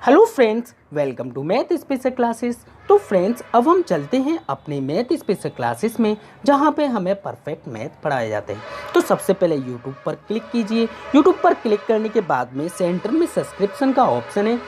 Hello friends, welcome to math special classes. तो friends, अब हम चलते हैं अपने मैथ स्पेशल क्लासेस में, जहां पे हमें परफेक्ट मैथ पढ़ाए जाते हैं। तो सबसे पहले यूट्यूब पर क्लिक कीजिए। यूट्यूब पर क्लिक करने के बाद में सेंटर में सब्सक्रिप्शन का ऑप्शन है,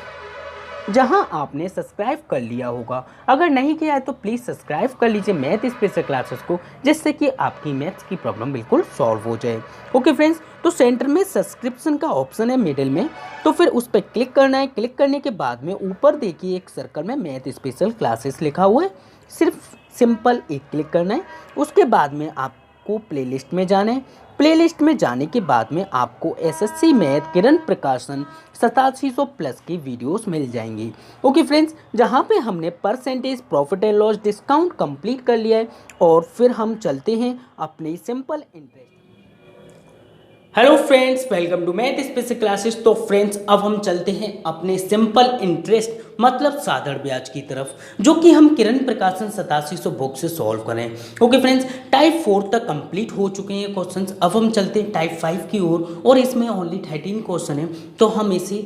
जहां आपने सब्सक्राइब कर लिया होगा। अगर नहीं किया है तो प्लीज़ सब्सक्राइब कर लीजिए मैथ स्पेशल क्लासेस को, जिससे कि आपकी मैथ्स की प्रॉब्लम बिल्कुल सॉल्व हो जाए। ओके फ्रेंड्स, तो सेंटर में सब्सक्रिप्शन का ऑप्शन है मिडिल में, तो फिर उस पर क्लिक करना है। क्लिक करने के बाद में ऊपर देखिए एक सर्कल में मैथ स्पेशल क्लासेस लिखा हुआ है, सिर्फ सिंपल एक क्लिक करना है। उसके बाद में आपको प्लेलिस्ट में जाना है। प्लेलिस्ट में जाने के बाद में आपको एसएससी मैथ किरण प्रकाशन 8700 प्लस की वीडियोस मिल जाएंगी। ओके फ्रेंड्स, जहां पे हमने percentage profit and loss discount complete कर लिया है, और फिर हम चलते हैं अपने simple interest. Hello friends, welcome to math special classes. तो फ्रेंड्स, अब हम चलते हैं अपने सिंपल इंटरेस्ट मतलब साधारण ब्याज की तरफ, जो कि हम किरण प्रकाशन 8700 बुक से सॉल्व करें। ओके फ्रेंड्स, टाइप 4 तक कंप्लीट हो चुके हैं क्वेश्चंस। अब हम चलते हैं टाइप 5 की ओर, और इसमें ओनली 13 क्वेश्चन है, तो हम इसे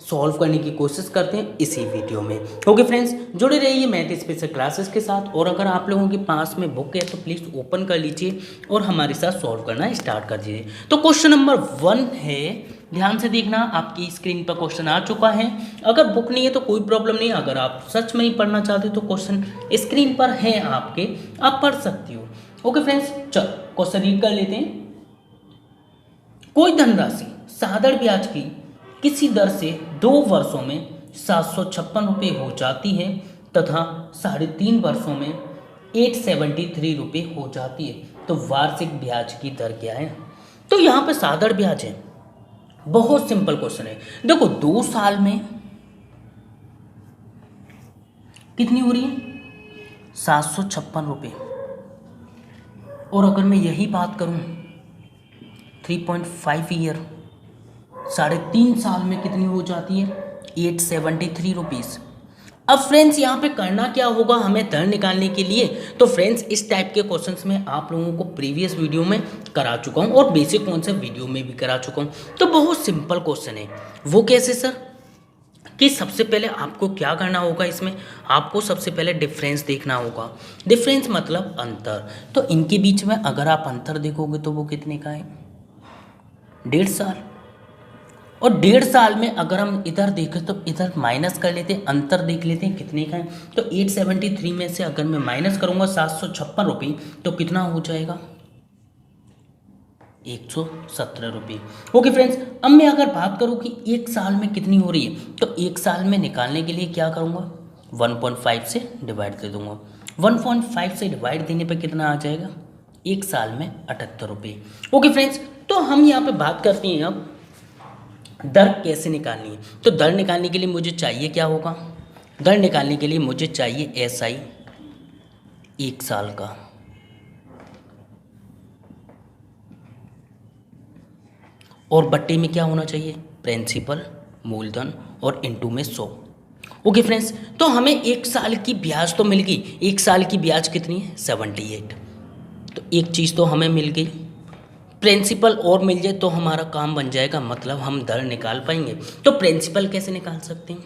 सॉल्व करने की कोशिश करते हैं इसी वीडियो में। ओके फ्रेंड्स, जुड़े रहिए मैथ स्पेशल क्लासेस के साथ। और अगर आप लोगों के पास में बुक है तो प्लीज़ ओपन कर लीजिए और हमारे साथ सॉल्व करना स्टार्ट कर दीजिए। तो क्वेश्चन नंबर 1 है, ध्यान से देखना, आपकी स्क्रीन पर क्वेश्चन आ चुका है। अगर बुक नहीं है तो कोई प्रॉब्लम नहीं, अगर आप सच में ही पढ़ना चाहते हो तो क्वेश्चन स्क्रीन पर है आपके, आप पढ़ सकती हो। ओके फ्रेंड्स, चलो क्वेश्चन रीड कर लेते हैं। कोई धनराशि साधारण ब्याज की किसी दर से 2 वर्षों में 756 रुपये हो जाती है तथा 3.5 वर्षों में 873 रुपये हो जाती है, तो वार्षिक ब्याज की दर क्या है? तो यहाँ पे साधारण ब्याज है, बहुत सिंपल क्वेश्चन है। देखो 2 साल में कितनी हो रही है? 756 रुपये। और अगर मैं यही बात करूं 3.5 ईयर, 3.5 साल में कितनी हो जाती है? 873 रुपीज़। अब फ्रेंड्स यहाँ पे करना क्या होगा हमें दर निकालने के लिए? तो फ्रेंड्स, इस टाइप के क्वेश्चंस में आप लोगों को प्रीवियस वीडियो में करा चुका हूँ और बेसिक कॉन्सेप्ट वीडियो में भी करा चुका हूँ। तो बहुत सिंपल क्वेश्चन है। वो कैसे सर? कि सबसे पहले आपको क्या करना होगा, इसमें आपको सबसे पहले डिफरेंस देखना होगा। डिफरेंस मतलब अंतर। तो इनके बीच में अगर आप अंतर देखोगे तो वो कितने का है? 1.5 साल। और 1.5 साल में अगर हम इधर देखें तो इधर माइनस कर लेते हैं, अंतर देख लेते हैं कितने का है। तो 873 में से अगर मैं माइनस करूंगा 756 रुपये, तो कितना हो जाएगा? 117 रुपये। ओके फ्रेंड्स, अब मैं अगर बात करूं कि 1 साल में कितनी हो रही है, तो 1 साल में निकालने के लिए क्या करूंगा? 1.5 से डिवाइड दे दूंगा। 1.5 से डिवाइड देने पर कितना आ जाएगा? 1 साल में 78 रुपये। ओके फ्रेंड्स, तो हम यहाँ पे बात करते हैं अब दर कैसे निकालनी है। तो दर निकालने के लिए मुझे चाहिए क्या होगा? दर निकालने के लिए मुझे चाहिए एसआई 1 साल का, और बट्टे में क्या होना चाहिए? प्रिंसिपल, मूलधन, और इनटू में 100। ओके फ्रेंड्स, तो हमें 1 साल की ब्याज तो मिल गई। 1 साल की ब्याज कितनी है? 78। तो एक चीज़ तो हमें मिल गई, प्रिंसिपल और मिल जाए तो हमारा काम बन जाएगा, मतलब हम दर निकाल पाएंगे। तो प्रिंसिपल कैसे निकाल सकते हैं?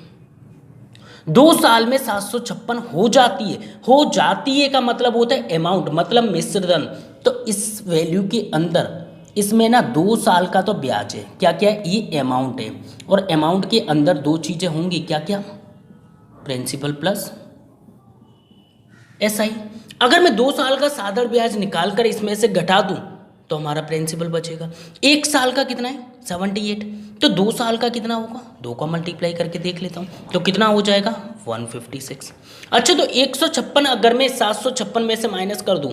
2 साल में 756 हो जाती है। हो जाती है का मतलब होता है अमाउंट, मतलब मिश्रधन। तो इस वैल्यू के अंदर इसमें ना 2 साल का तो ब्याज है, क्या क्या है? ये अमाउंट है, और अमाउंट के अंदर 2 चीज़ें होंगी, क्या क्या? Principal plus SI. अगर मैं 2 साल का साधारण ब्याज निकाल कर इसमें से घटा दूं तो हमारा प्रिंसिपल बचेगा। 1 साल का कितना है? 78। तो 2 साल का कितना होगा? 2 का मल्टीप्लाई करके देख लेता हूँ, तो कितना हो जाएगा? 156। अच्छा, तो 156 अगर मैं 756 में से माइनस कर दूं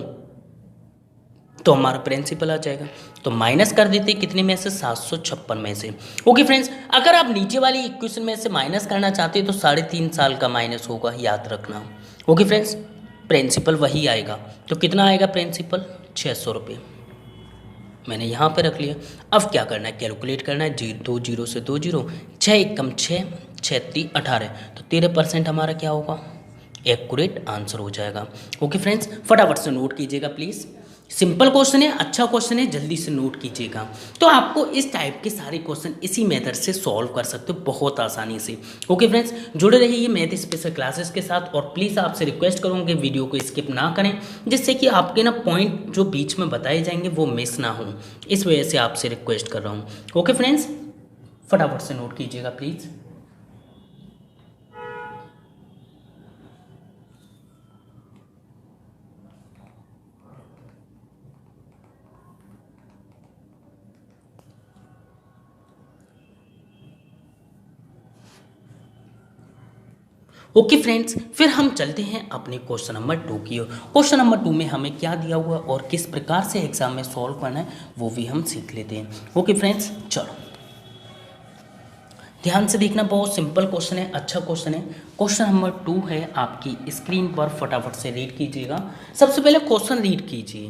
तो हमारा प्रिंसिपल आ जाएगा। तो माइनस कर देते कितने में से? 756 में से। ओके फ्रेंड्स, अगर आप नीचे वाली इक्वेशन में से माइनस करना चाहते हैं तो 3.5 साल का माइनस होगा, याद रखना। ओके फ्रेंड्स, प्रिंसिपल वही आएगा। तो कितना आएगा प्रिंसिपल? 600 रुपये। मैंने यहाँ पे रख लिया। अब क्या करना है? कैलकुलेट करना है। 2 जीरो से 2 जीरो, 6 एकम 6, 6 3 18, तो 13% हमारा क्या होगा? एक्यूरेट आंसर हो जाएगा। ओके फ्रेंड्स, फटाफट से नोट कीजिएगा प्लीज़। सिंपल क्वेश्चन है, अच्छा क्वेश्चन है, जल्दी से नोट कीजिएगा। तो आपको इस टाइप के सारे क्वेश्चन इसी मेथड से सॉल्व कर सकते हो बहुत आसानी से। ओके फ्रेंड्स, जुड़े रहिए मैथ स्पेशल क्लासेस के साथ, और प्लीज़ आपसे रिक्वेस्ट करूँगा वीडियो को स्किप ना करें, जिससे कि आपके ना पॉइंट जो बीच में बताए जाएंगे वो मिस ना हो, इस वजह से आपसे रिक्वेस्ट कर रहा हूँ। ओके फ्रेंड्स, फटाफट से नोट कीजिएगा प्लीज़। ओके फ्रेंड्स, फिर हम चलते हैं अपने क्वेश्चन नंबर 2 की ओर। क्वेश्चन नंबर 2 में हमें क्या दिया हुआ और किस प्रकार से एग्जाम में सॉल्व करना है वो भी हम सीख लेते हैं। ओके फ्रेंड्स, चलो ध्यान से देखना, बहुत सिंपल क्वेश्चन है, अच्छा क्वेश्चन है। क्वेश्चन नंबर 2 है आपकी स्क्रीन पर, फटाफट से रीड कीजिएगा। सबसे पहले क्वेश्चन रीड कीजिए,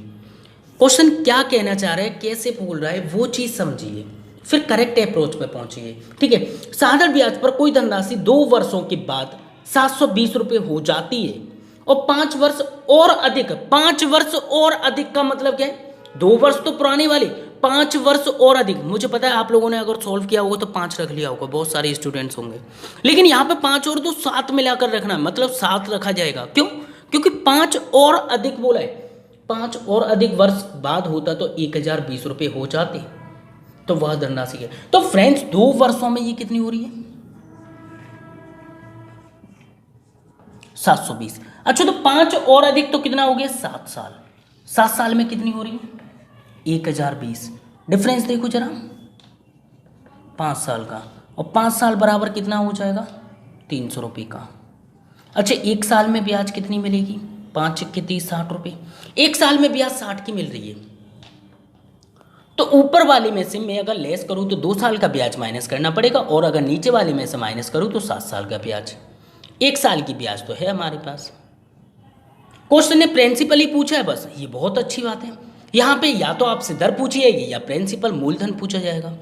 क्वेश्चन क्या कहना चाह रहा है, कैसे बोल रहा है, वो चीज़ समझिए, फिर करेक्ट अप्रोच पे पहुंचिए। ठीक है, साधारण ब्याज पर कोई धनराशि 2 वर्षों के बाद 720 रुपये हो जाती है, और 5 वर्ष और अधिक, 5 वर्ष और अधिक का मतलब क्या है, 2 वर्ष तो पुराने वाले, 5 वर्ष और अधिक। मुझे पता है आप लोगों ने अगर सॉल्व किया होगा तो 5 रख लिया होगा, बहुत सारे स्टूडेंट्स होंगे, लेकिन यहाँ पे 5 और तो 7 मिलाकर रखना है, मतलब 7 रखा जाएगा। क्यों? क्योंकि 5 और अधिक बोला है, 5 और अधिक वर्ष बाद होता तो 1020 रुपये हो जाते, तो वह धनराशि है। तो फ्रेंड्स 2 वर्षों में ये कितनी हो रही है, 720। अच्छा, तो 5 और अधिक तो कितना हो गया, 7 साल, 7 साल में कितनी हो रही है, 1020। डिफरेंस देखो जरा, 5 साल का, और 5 साल बराबर कितना हो जाएगा, 300 रुपये का। अच्छा, 1 साल में ब्याज कितनी मिलेगी, 5 के 30, 60 रुपये। 1 साल में ब्याज 60 की मिल रही है, तो ऊपर वाले में से मैं अगर लेस करूं तो 2 साल का ब्याज माइनस करना पड़ेगा, और अगर नीचे वाले में से माइनस करूं तो 7 साल का ब्याज। 1 साल की ब्याज तो है हमारे पास। क्वेश्चन ने प्रिंसिपल ही पूछा है बस, ये बहुत अच्छी बात है। यहाँ पे या तो आपसे दर पूछी जाएगी या प्रिंसिपल मूलधन पूछा जाएगा।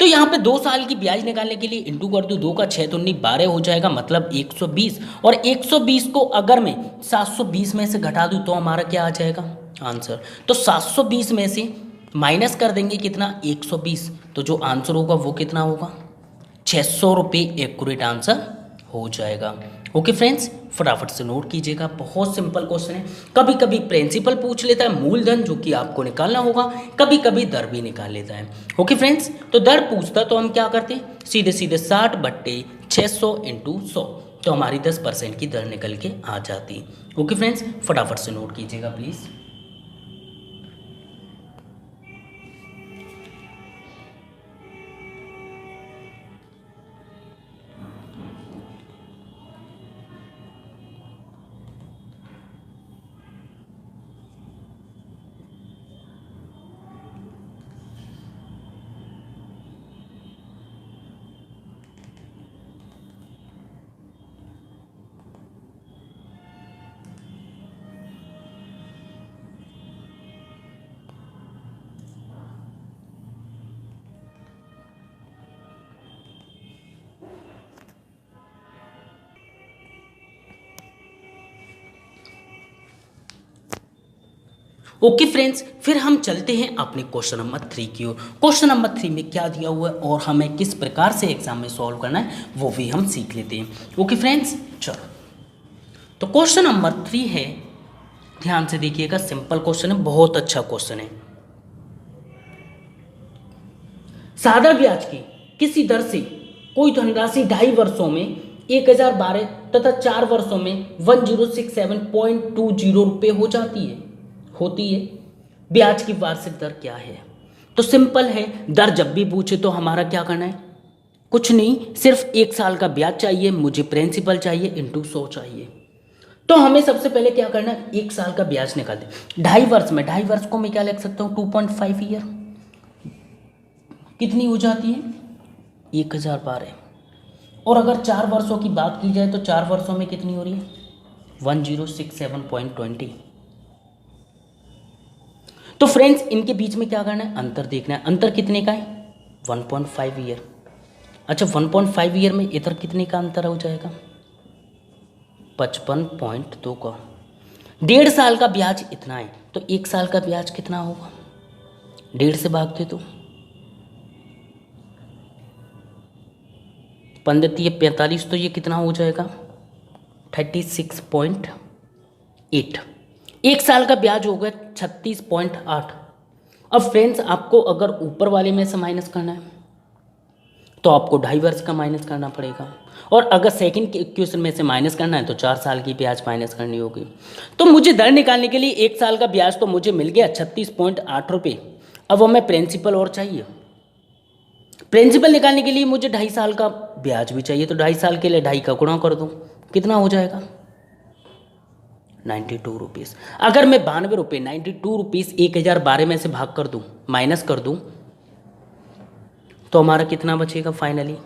तो यहाँ पे 2 साल की ब्याज निकालने के लिए इंटू कर दो, 2 का 6 तो 12 हो जाएगा, मतलब 120, और 120 को अगर मैं 720 में से घटा दूँ तो हमारा क्या आ जाएगा आंसर। तो 720 में से माइनस कर देंगे कितना, 120, तो जो आंसर होगा वो कितना होगा, 600 रुपये एक्यूरेट आंसर हो जाएगा। ओके फ्रेंड्स, फटाफट से नोट कीजिएगा, बहुत सिंपल क्वेश्चन है। कभी कभी प्रिंसिपल पूछ लेता है मूलधन जो कि आपको निकालना होगा, कभी कभी दर भी निकाल लेता है। ओके फ्रेंड्स, तो दर पूछता तो हम क्या करते, सीधे सीधे 60/600 × 100, तो हमारी 10% की दर निकल के आ जाती। ओके फ्रेंड्स, फटाफट से नोट कीजिएगा प्लीज़। ओके फ्रेंड्स, फिर हम चलते हैं अपने क्वेश्चन नंबर 3 की ओर। क्वेश्चन नंबर 3 में क्या दिया हुआ है और हमें किस प्रकार से एग्जाम में सॉल्व करना है वो भी हम सीख लेते हैं। ओके फ्रेंड्स, चलो तो क्वेश्चन नंबर 3 है, ध्यान से देखिएगा, सिंपल क्वेश्चन है, बहुत अच्छा क्वेश्चन है। साधारण ब्याज की किसी दर से कोई धनराशि 2.5 वर्षों में 1012 तथा 4 वर्षों में 1067.20 रुपये हो जाती है, होती है। ब्याज की वार्षिक दर क्या है? तो सिंपल है, दर जब भी पूछे तो हमारा क्या करना है, कुछ नहीं, सिर्फ 1 साल का ब्याज चाहिए, मुझे प्रिंसिपल चाहिए, इंटू 100 चाहिए। तो हमें सबसे पहले क्या करना है, 1 साल का ब्याज निकाल दे। 2.5 वर्ष में, 2.5 वर्ष को मैं क्या लिख सकता हूँ, 2.5 ईयर, कितनी हो जाती है, 1012। और अगर 4 वर्षों की बात की जाए तो 4 वर्षों में कितनी हो रही है, 1067.20। तो फ्रेंड्स इनके बीच में क्या करना है, अंतर देखना है। अंतर कितने का है, 1.5 ईयर। अच्छा, 1.5 ईयर में इधर कितने का अंतर हो जाएगा, 55.2 का। 1.5 साल का ब्याज इतना है, तो 1 साल का ब्याज कितना होगा? 1.5 से भागते तो 15×45, तो ये कितना हो जाएगा? 36.8। 1 साल का ब्याज हो गया 36.8। अब फ्रेंड्स आपको अगर ऊपर वाले में से माइनस करना है तो आपको 2.5 वर्ष का माइनस करना पड़ेगा, और अगर सेकंड क्वेश्चन में से माइनस करना है तो 4 साल की ब्याज माइनस करनी होगी। तो मुझे दर निकालने के लिए 1 साल का ब्याज तो मुझे मिल गया 36.8 रुपये। अब हमें प्रिंसिपल और चाहिए। प्रिंसिपल निकालने के लिए मुझे 2.5 साल का ब्याज भी चाहिए, तो 2.5 साल के लिए 2.5 का गुणा कर दूँ, कितना हो जाएगा? 92 रुपीज़। अगर मैं 92 रुपये 92 रुपीज़ 1012 में से भाग कर दूँ, माइनस कर दूँ, तो हमारा कितना बचेगा फाइनली?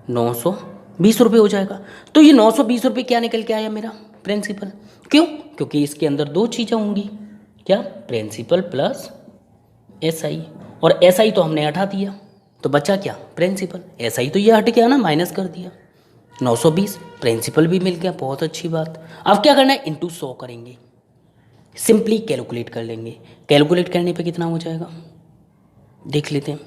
920 रुपये हो जाएगा। तो ये 920 रुपये क्या निकल के आया मेरा? प्रिंसिपल। क्यों? क्योंकि इसके अंदर दो चीज़ें होंगी, क्या? प्रिंसिपल प्लस एसआई, और एसआई तो हमने हटा दिया, तो बचा क्या? प्रिंसिपल। एसआई तो ये हट गया ना, माइनस कर दिया। 920 प्रिंसिपल भी मिल गया, बहुत अच्छी बात। अब क्या करना है? इंटू 100 करेंगे, सिंपली कैलकुलेट कर लेंगे। कैलकुलेट करने पे कितना हो जाएगा देख लेते हैं।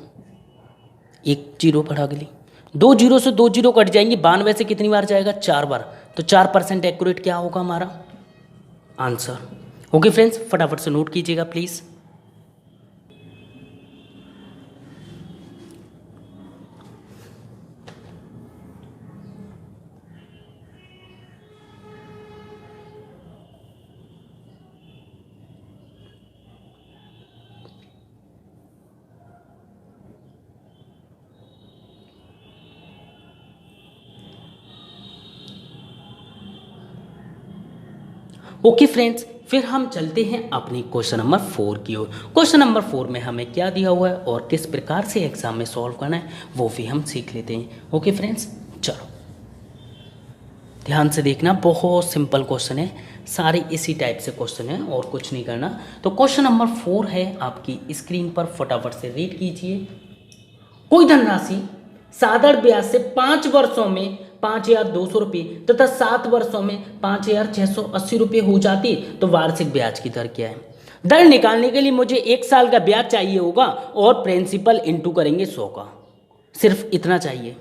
एक जीरो बढ़ा के लिए 2 जीरो से 2 जीरो कट जाएंगे। 92 से कितनी बार जाएगा? 4 बार। तो 4% एक्यूरेट क्या होगा हमारा आंसर? ओके फ्रेंड्स, फटाफट से नोट कीजिएगा प्लीज़। ओके फ्रेंड्स, फिर हम चलते हैं अपनी क्वेश्चन नंबर 4 की ओर। क्वेश्चन नंबर 4 में हमें क्या दिया हुआ है और किस प्रकार से एग्जाम में सॉल्व करना है वो भी हम सीख लेते हैं। ओके फ्रेंड्स, चलो ध्यान से देखना, बहुत सिंपल क्वेश्चन है, सारे इसी टाइप से क्वेश्चन है और कुछ नहीं करना। तो क्वेश्चन नंबर 4 है आपकी स्क्रीन पर, फटाफट से रीड कीजिए। कोई धनराशि साधारण ब्याज से 5 वर्षों में 5,200 रुपये तथा 7 वर्षों में 5,680 रुपये हो जाती, तो वार्षिक ब्याज की दर क्या है? दर निकालने के लिए मुझे 1 साल का ब्याज चाहिए होगा और प्रिंसिपल इंटू करेंगे 100 का, सिर्फ इतना चाहिए।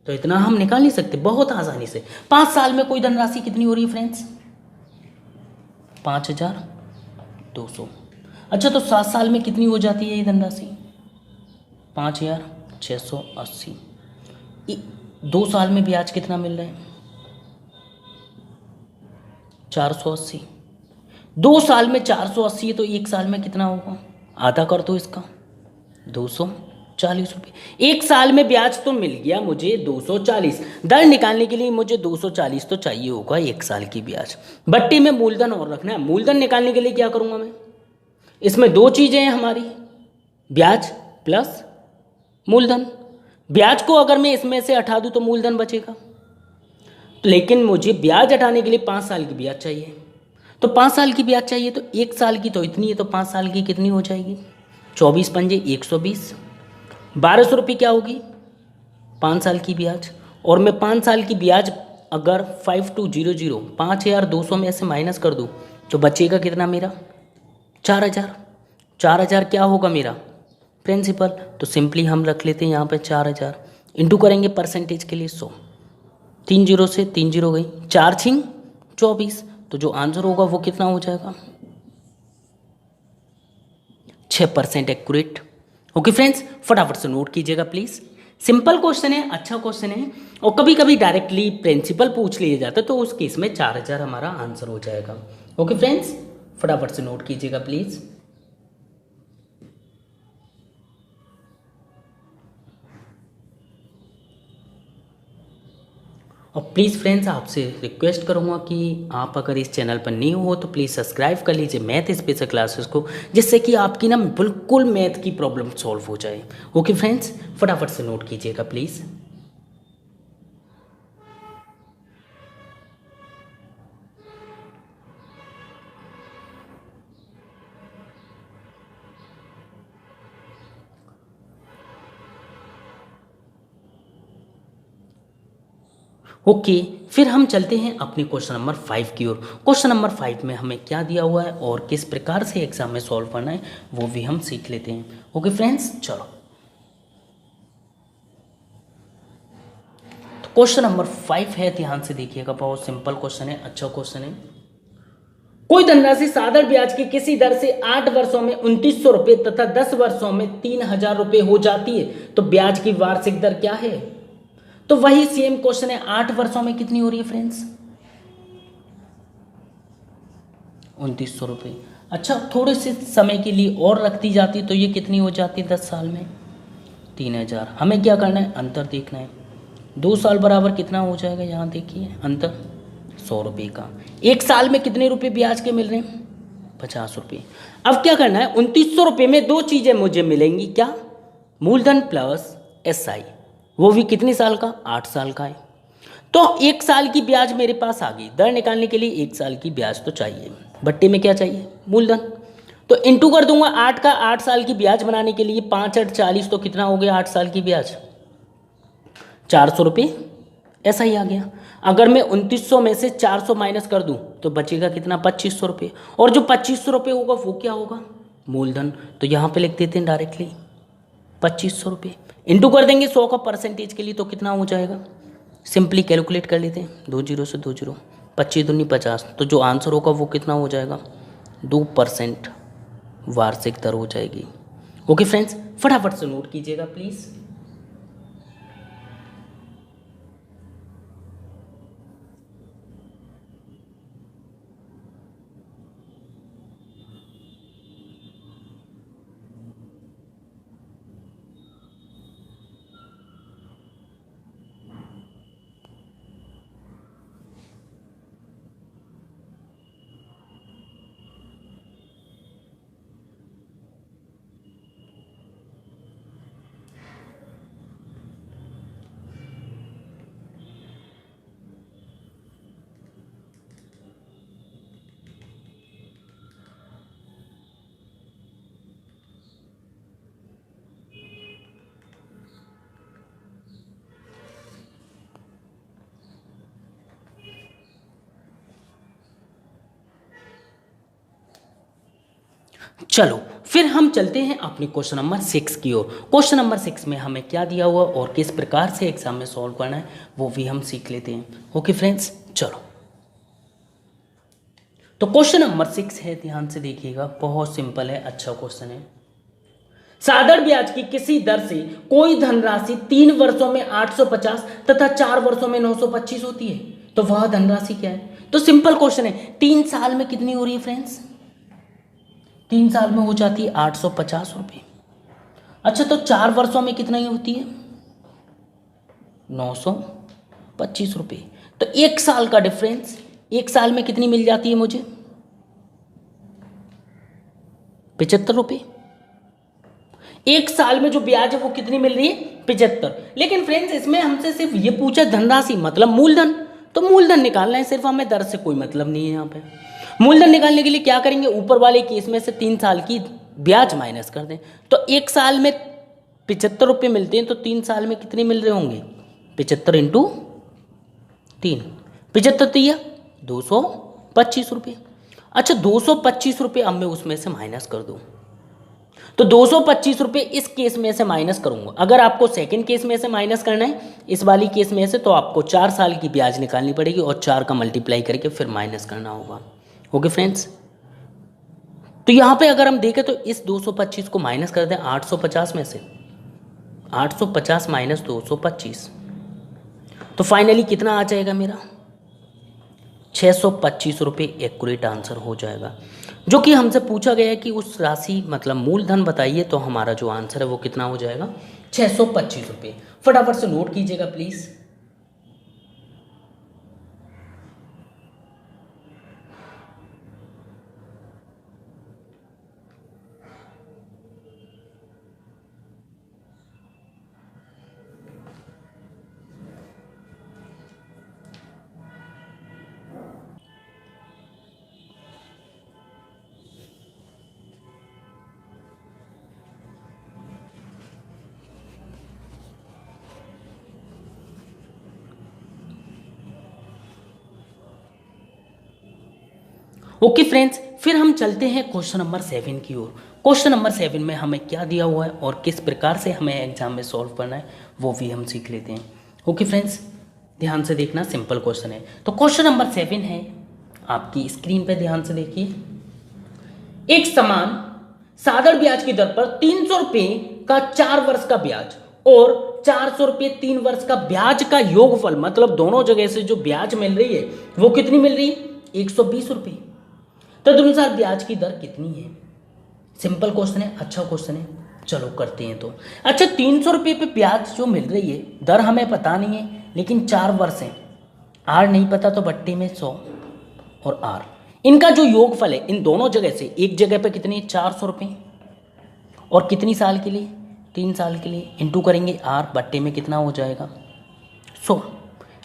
तो इतना हम निकाल नहीं सकते बहुत आसानी से। 5 साल में कोई धनराशि कितनी हो रही है फ्रेंड्स? 5,200। अच्छा, तो 7 साल में कितनी हो जाती है ये धनराशि? 5,680। 2 साल में ब्याज कितना मिल रहा है? 480। 2 साल में 480 है, तो 1 साल में कितना होगा? आधा कर दो इसका, 240 रुपये। 1 साल में ब्याज तो मिल गया मुझे 240, दर निकालने के लिए मुझे 240 तो चाहिए होगा 1 साल की ब्याज। बट्टी में मूलधन और रखना है। मूलधन निकालने के लिए क्या करूँगा मैं? इसमें दो चीज़ें हैं हमारी, ब्याज प्लस मूलधन। ब्याज को अगर मैं इसमें से हटा दूं तो मूलधन बचेगा, लेकिन मुझे ब्याज हटाने के लिए 5 साल की ब्याज चाहिए। तो 5 साल की ब्याज चाहिए, तो 1 साल की तो इतनी है, तो 5 साल की कितनी हो जाएगी? 24 पंजे 120, 1200 रुपये क्या होगी 5 साल की ब्याज। और मैं 5 साल की ब्याज अगर 5200 5,200 में से माइनस कर दूँ तो बचेगा कितना मेरा? 4,000। 4,000 क्या होगा मेरा प्रिंसिपल? तो सिंपली हम रख लेते हैं यहाँ पे 4,000, इंटू करेंगे परसेंटेज के लिए 100। 3 जीरो से 3 जीरो गई, 4 छिंग 24, तो जो आंसर होगा वो कितना हो जाएगा? 6% एक्यूरेट। ओके फ्रेंड्स, फटाफट से नोट कीजिएगा प्लीज़। सिंपल क्वेश्चन है, अच्छा क्वेश्चन है, और कभी कभी डायरेक्टली प्रिंसिपल पूछ लिया जाता है, तो उस केस में 4,000 हमारा आंसर हो जाएगा। ओके फ्रेंड्स, फटाफट से नोट कीजिएगा प्लीज़। और प्लीज़ फ्रेंड्स, आपसे रिक्वेस्ट करूँगा कि आप अगर इस चैनल पर न्यू हो तो प्लीज़ सब्सक्राइब कर लीजिए मैथ स्पेशल क्लासेस को, जिससे कि आपकी ना बिल्कुल मैथ की प्रॉब्लम सॉल्व हो जाए। ओके फ्रेंड्स, फटाफट से नोट कीजिएगा प्लीज़। ओके, फिर हम चलते हैं अपने क्वेश्चन नंबर 5 की ओर। क्वेश्चन नंबर 5 में हमें क्या दिया हुआ है और किस प्रकार से एग्जाम में सॉल्व करना है वो भी हम सीख लेते हैं। ओके फ्रेंड्स, चलो तो क्वेश्चन नंबर 5 है, ध्यान से देखिएगा, बहुत सिंपल क्वेश्चन है, अच्छा क्वेश्चन है। कोई धनराशि साधारण ब्याज की किसी दर से 8 वर्षों में 2900 रुपये तथा 10 वर्षों में 3000 रुपये हो जाती है, तो ब्याज की वार्षिक दर क्या है? तो वही सेम क्वेश्चन है, 8 वर्षों में कितनी हो रही है फ्रेंड्स? 2900 रुपये। अच्छा, थोड़े से समय के लिए और रखती जाती तो ये कितनी हो जाती 10 साल में? 3000। हमें क्या करना है, अंतर देखना है। 2 साल बराबर कितना हो जाएगा, यहाँ देखिए अंतर 100 रुपये का। 1 साल में कितने रुपये ब्याज के मिल रहे हैं? 50 रुपये। अब क्या करना है, 2900 रुपये में दो चीज़ें मुझे मिलेंगी, क्या? मूलधन प्लस SI, वो भी कितने साल का? 8 साल का है। तो 1 साल की ब्याज मेरे पास आ गई। दर निकालने के लिए 1 साल की ब्याज तो चाहिए, बट्टे में क्या चाहिए? मूलधन। तो इंटू कर दूंगा 8 का, 8 साल की ब्याज बनाने के लिए 5 8 40, तो कितना हो गया 8 साल की ब्याज? 400 रुपये। ऐसा ही आ गया। अगर मैं 2900 में से 400 माइनस कर दूं तो बचेगा कितना? 2500 रुपये। और जो 2500 रुपये होगा वो क्या होगा? मूलधन। तो यहाँ पे लिख देते हैं डायरेक्टली 2500 रुपये। इंटू कर देंगे 100 का परसेंटेज के लिए, तो कितना हो जाएगा? सिंपली कैलकुलेट कर लेते हैं, 2 जीरो से 2 जीरो, 25 दूनी 50, तो जो आंसर होगा वो कितना हो जाएगा? 2% वार्षिक दर हो जाएगी। ओके फ्रेंड्स, फटाफट से नोट कीजिएगा प्लीज़। चलो फिर हम चलते हैं अपने क्वेश्चन नंबर 6 की ओर। क्वेश्चन नंबर 6 में हमें क्या दिया हुआ और किस प्रकार से एग्जाम में सॉल्व करना है वो भी हम सीख लेते हैं। ओके फ्रेंड्स, चलो तो क्वेश्चन नंबर 6 है, ध्यान से देखिएगा, बहुत सिंपल है, अच्छा क्वेश्चन है। साधारण ब्याज की किसी दर से कोई धनराशि 3 वर्षों में 850 तथा 4 वर्षों में 925 होती है, तो वह धनराशि क्या है? तो सिंपल क्वेश्चन है, 3 साल में कितनी हो रही है फ्रेंड्स? 3 साल में हो जाती है 850 रुपये। अच्छा, तो 4 वर्षों में कितना ही होती है? 925 रुपये। तो 1 साल का डिफरेंस, 1 साल में कितनी मिल जाती है मुझे? 75 रुपये। 1 साल में जो ब्याज है वो कितनी मिल रही है? 75। लेकिन फ्रेंड्स इसमें हमसे सिर्फ ये पूछा धनराशि मतलब मूलधन, तो मूलधन निकालना है सिर्फ, हमें दर से कोई मतलब नहीं है। यहाँ पे मूलधन निकालने के लिए क्या करेंगे, ऊपर वाले केस में से 3 साल की ब्याज माइनस कर दें। तो 1 साल में 75 रुपये मिलते हैं, तो 3 साल में कितने मिल रहे होंगे? 75 इंटू 3, 75 दिया 225 रुपये। अच्छा, 225 रुपये अब मैं उसमें से माइनस कर दूँ, तो 225 रुपये इस केस में से माइनस करूंगा। अगर आपको सेकंड केस में से माइनस करना है, इस वाली केस में से, तो आपको 4 साल की ब्याज निकालनी पड़ेगी और 4 का मल्टीप्लाई करके फिर माइनस करना होगा। ओके फ्रेंड्स, तो यहाँ पे अगर हम देखें तो इस 225 को माइनस कर दें 850 में से, 850 माइनस 225, तो फाइनली कितना आ जाएगा मेरा? 625 रुपये एक्यूरेट आंसर हो जाएगा। जो कि हमसे पूछा गया है कि उस राशि मतलब मूलधन बताइए, तो हमारा जो आंसर है वो कितना हो जाएगा? 625 रुपये। फटाफट से नोट कीजिएगा प्लीज़। ओके फ्रेंड्स, फिर हम चलते हैं क्वेश्चन नंबर 7 की ओर। क्वेश्चन नंबर 7 में हमें क्या दिया हुआ है और किस प्रकार से हमें एग्जाम में सॉल्व करना है वो भी हम सीख लेते हैं। ओके फ्रेंड्स, ध्यान से देखना, सिंपल क्वेश्चन है। तो क्वेश्चन नंबर 7 है, आपकी स्क्रीन पे ध्यान से देखिए। एक समान साधारण ब्याज की दर पर 300 रुपये का 4 वर्ष का ब्याज और 400 रुपये 3 वर्ष का ब्याज का योगफल, मतलब दोनों जगह से जो ब्याज मिल रही है वो कितनी मिल रही है? 120 रुपये। तदनुसार ब्याज की दर कितनी है? सिंपल क्वेश्चन है, अच्छा क्वेश्चन है, चलो करते हैं। तो अच्छा, 300 रुपये पे ब्याज जो मिल रही है, दर हमें पता नहीं है, लेकिन 4 वर्ष है, आर नहीं पता तो बट्टे में 100 और आर, इनका जो योगफल है इन दोनों जगह से, एक जगह पे कितनी? 400 रुपये, और कितनी साल के लिए? 3 साल के लिए। इंटू करेंगे आर, बट्टे में कितना हो जाएगा? 100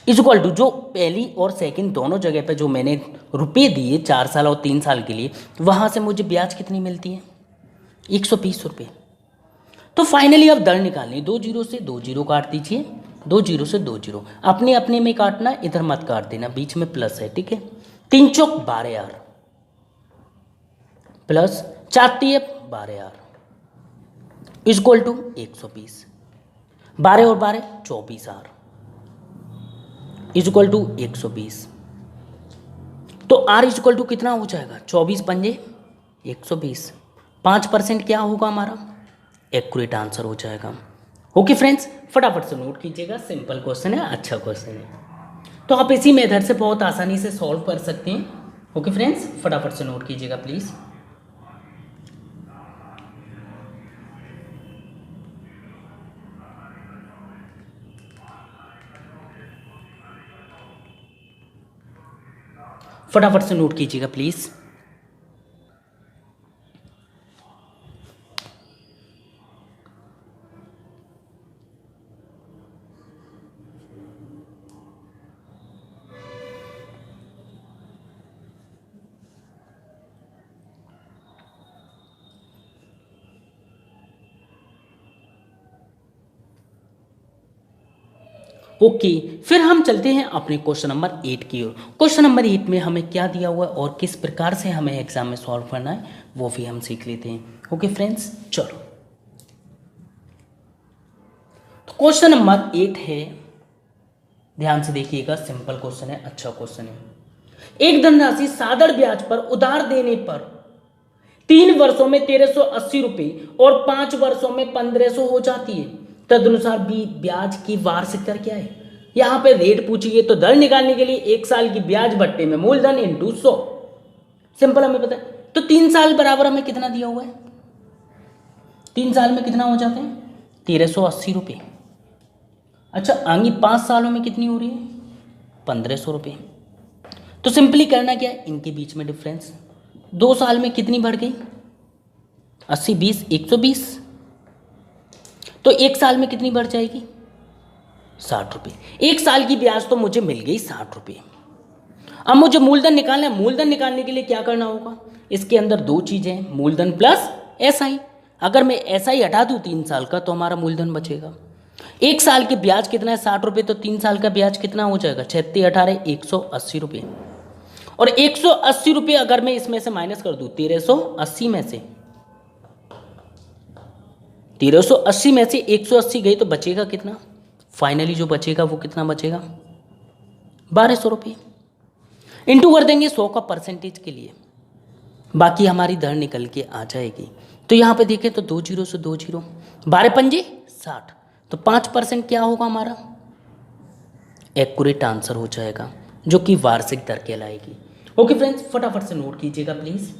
इक्वल टू, जो पहली और सेकंड दोनों जगह पे जो मैंने रुपए दिए 4 साल और 3 साल के लिए, वहाँ से मुझे ब्याज कितनी मिलती है? 120 रुपये। तो फाइनली अब दर निकालनी, 2 जीरो से 2 जीरो काट दीजिए, 2 जीरो से 2 जीरो अपने अपने में काटना, इधर मत काट देना, बीच में प्लस है, ठीक है। 3 चौक 12 R plus 4 12 R equal to 120, 12 और 12 24 आर इक्वल टू 120। तो आर इक्वल टू कितना हो जाएगा? 24 पंजे 120, 5% क्या होगा हमारा? एक्यूरेट आंसर हो जाएगा। ओके फ्रेंड्स, फटाफट से नोट कीजिएगा, सिंपल क्वेश्चन है, अच्छा क्वेश्चन है, तो आप इसी मेथड से बहुत आसानी से सॉल्व कर सकते हैं। ओके फ्रेंड्स, फटाफट से नोट कीजिएगा प्लीज़। फटाफट से नोट कीजिएगा प्लीज़। ओके, फिर हम चलते हैं अपने क्वेश्चन नंबर 8 की ओर। क्वेश्चन नंबर 8 में हमें क्या दिया हुआ है और किस प्रकार से हमें एग्जाम में सॉल्व करना है वो भी हम सीख लेते हैं। ओके फ्रेंड्स, चलो, तो क्वेश्चन नंबर 8 है, ध्यान से देखिएगा, सिंपल क्वेश्चन है, अच्छा क्वेश्चन है। एक धनराशि साधारण ब्याज पर उधार देने पर 3 वर्षों में 1380 रुपये और 5 वर्षों में 1500 हो जाती है। तदनुसार ब्याज की वार्षिक दर क्या है? यहां पे रेट पूछी है, तो दर निकालने के लिए 1 साल की ब्याज बट्टे में मूलधन इंटू 100, सिंपल हमें पता है। तो 3 साल बराबर हमें कितना दिया हुआ है? 3 साल में कितना हो जाते हैं? 1380 रुपये। अच्छा, आगे 5 सालों में कितनी हो रही है? 1500 रुपये। तो सिंपली करना क्या है, इनके बीच में डिफरेंस, 2 साल में कितनी बढ़ गई? 80 20 120। तो 1 साल में कितनी बढ़ जाएगी? 60 रुपये। 1 साल की ब्याज तो मुझे मिल गई 60 रुपये। अब मुझे मूलधन निकालना है, मूलधन निकालने के लिए क्या करना होगा? इसके अंदर 2 चीजें हैं, मूलधन प्लस एसआई। अगर मैं एसआई हटा दूं 3 साल का, तो हमारा मूलधन बचेगा। 1 साल की ब्याज कितना है? 60 रुपये। तो 3 साल का ब्याज कितना हो जाएगा? 36 18 180 रुपये। और 180 रुपये अगर मैं इसमें से माइनस कर दूं 1380 में से, 1380 में से 180 गई तो बचेगा कितना? फाइनली जो बचेगा वो कितना बचेगा? 1200 रुपये। इंटू कर देंगे 100 का परसेंटेज के लिए, बाकी हमारी दर निकल के आ जाएगी। तो यहाँ पे देखें तो 2 जीरो से 2 जीरो, 12 पंजे 60, तो 5% क्या होगा हमारा? एक्यूरेट आंसर हो जाएगा, जो कि वार्षिक दर कहलाएगी। ओके फ्रेंड्स, फटाफट से नोट कीजिएगा प्लीज।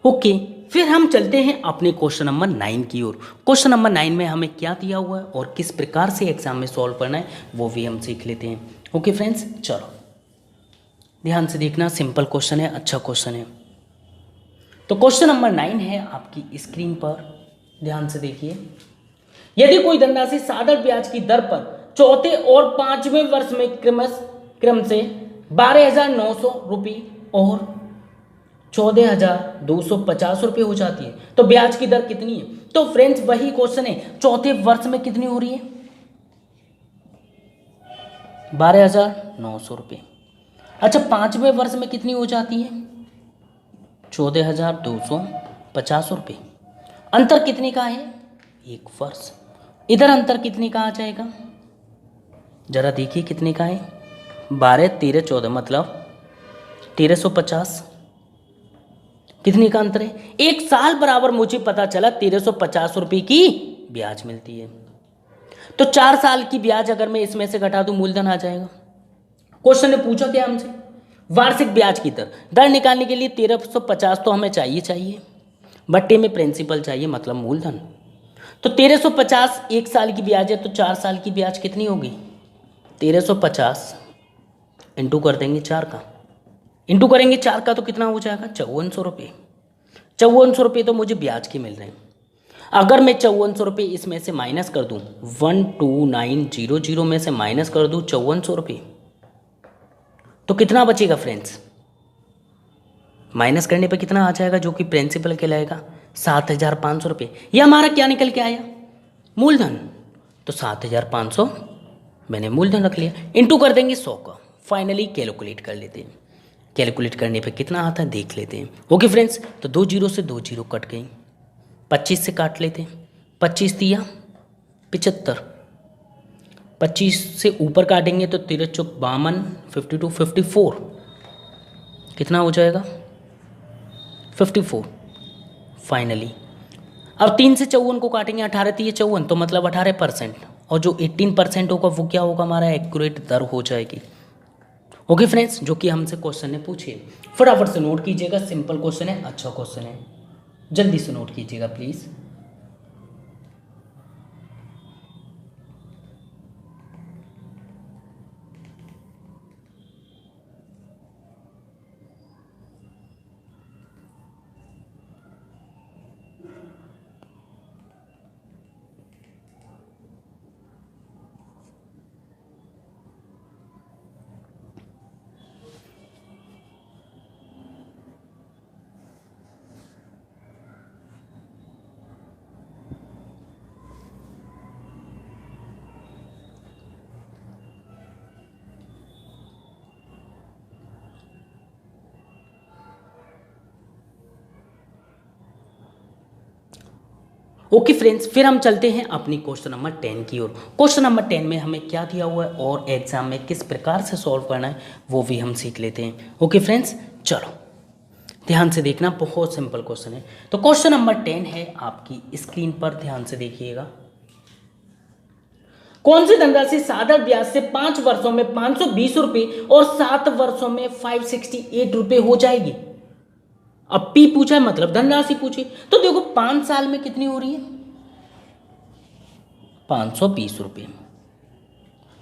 ओके, फिर हम चलते हैं अपने क्वेश्चन नंबर 9 की ओर। क्वेश्चन नंबर 9 में हमें क्या दिया हुआ है और किस प्रकार से एग्जाम में सॉल्व करना है वो भी हम सीख लेते हैं। ओके फ्रेंड्स, चलो ध्यान से देखना, सिंपल क्वेश्चन है, अच्छा क्वेश्चन है। तो क्वेश्चन नंबर 9 है आपकी स्क्रीन पर, ध्यान से देखिए। यदि कोई धनराशि साधारण ब्याज की दर पर चौथे और पांचवें वर्ष में क्रम से 12,900 रुपये और 14,250 रुपये हो जाती है तो ब्याज की दर कितनी है? तो फ्रेंड्स वही क्वेश्चन है, चौथे वर्ष में कितनी हो रही है? 12,900 रुपये। अच्छा, पांचवें वर्ष में कितनी हो जाती है? 14,250 रुपये। अंतर कितने का है? एक वर्ष। इधर अंतर कितने का आ जाएगा? जरा देखिए कितने का है। 12, 13, 14 मतलब 1350। कितने का अंतर है? एक साल बराबर मुझे पता चला 1350 रुपये की ब्याज मिलती है। तो 4 साल की ब्याज अगर मैं इसमें से घटा दूं मूलधन आ जाएगा। क्वेश्चन ने पूछा क्या हमसे? वार्षिक ब्याज की दर निकालने के लिए 1350 तो हमें चाहिए, बट्टे में प्रिंसिपल चाहिए मतलब मूलधन। तो 1350 एक साल की ब्याज है, तो 4 साल की ब्याज कितनी होगी? 1350 इंटू कर देंगे 4 का, इंटू करेंगे 4 का तो कितना हो जाएगा? 5400 रुपये। 5400 रुपये तो मुझे ब्याज के मिल रहे हैं। अगर मैं 5400 रुपये इसमें से माइनस कर दूं, 12900 में से माइनस कर दूं 5400 रुपये, तो कितना बचेगा फ्रेंड्स? माइनस करने पे कितना आ जाएगा जो कि प्रिंसिपल कहलाएगा? 7,500 रुपये। यह हमारा क्या निकल के आया? मूलधन। तो 7,500 मैंने मूलधन रख लिया, इंटू कर देंगे 100 का। फाइनली कैलकुलेट कर लेते हैं। कैलकुलेट करने पे कितना आता है देख लेते हैं। ओके फ्रेंड्स, तो 2 जीरो से 2 जीरो कट गई, 25 से काट लेते हैं। 25 दिया 75, 25 से ऊपर काटेंगे तो 13 चौक 52, 52, 54 कितना हो जाएगा? 54। फाइनली अब 3 से 54 को काटेंगे, 18 3 54 तो मतलब 18%, और जो 18% होगा वो क्या होगा? हमारा एक्यूरेट दर हो जाएगी। ओके फ्रेंड्स, जो कि हमसे क्वेश्चन ने पूछे, फटाफट से नोट कीजिएगा, सिंपल क्वेश्चन है, अच्छा क्वेश्चन है, जल्दी से नोट कीजिएगा प्लीज़। ओके फ्रेंड्स, फिर हम चलते हैं अपनी क्वेश्चन नंबर 10 की ओर। क्वेश्चन नंबर 10 में हमें क्या दिया हुआ है और एग्जाम में किस प्रकार से सॉल्व करना है वो भी हम सीख लेते हैं। ओके फ्रेंड्स, चलो ध्यान से देखना, बहुत सिंपल क्वेश्चन है। तो क्वेश्चन नंबर 10 है आपकी स्क्रीन पर, ध्यान से देखिएगा। कौन सी धनराशि साधारण ब्याज से 5 वर्षों में 520 रुपये और 7 वर्षों में 568 रुपये हो जाएगी? अब पी पूछा है मतलब धनराशि पूछी, तो देखो 5 साल में कितनी हो रही है? 520 रुपये।